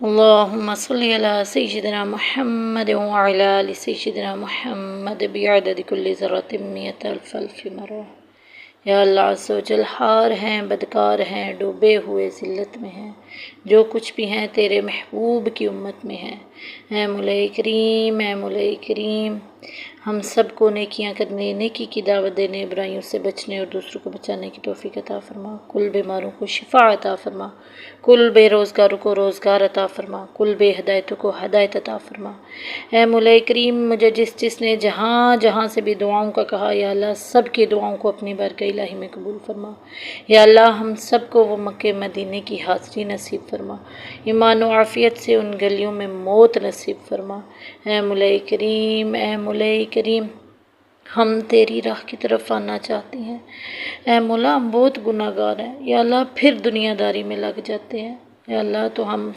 اللهم صل على سيدنا محمد وعلى آل سيدنا محمد بعدد كل ذرة 100,000 مرة۔ یا اللہ عز و جل، ہار ہیں، بدکار ہیں، ڈوبے ہوئے ذلت میں ہیں، جو کچھ بھی ہیں تیرے محبوب کی امت میں ہیں۔ اے مولا کریم، اے مولا کریم، ہم سب کو نیکیاں کرنے، نیکی کی دعوت دینے، برائیوں سے بچنے اور دوسروں کو بچانے کی توفیق عطا فرما۔ کل بیماروں کو شفا عطا فرما، کل بے روزگاروں کو روزگار عطا فرما، کل بے ہدایتوں کو ہدایت عطا فرما۔ اے مولا کریم، مجھے جس نے جہاں سے بھی دعاؤں کا کہا، یا اللہ سب کی دعاؤں کو اپنی بارگاہ الہی میں قبول فرما۔ یا اللہ ہم سب کو وہ مکہ مدینے کی حاضری نصیب فرما، ایمان و عافیت سے ان گلیوں میں موت نصیب فرما۔ اے مولا کریم، اے مولا کریم، ہم تیری راہ کی طرف آنا چاہتے ہیں۔ اے مولا، ہم بہت گناہ گار ہیں، یا اللہ پھر دنیا داری میں لگ جاتے ہیں۔ یا اللہ تو ہم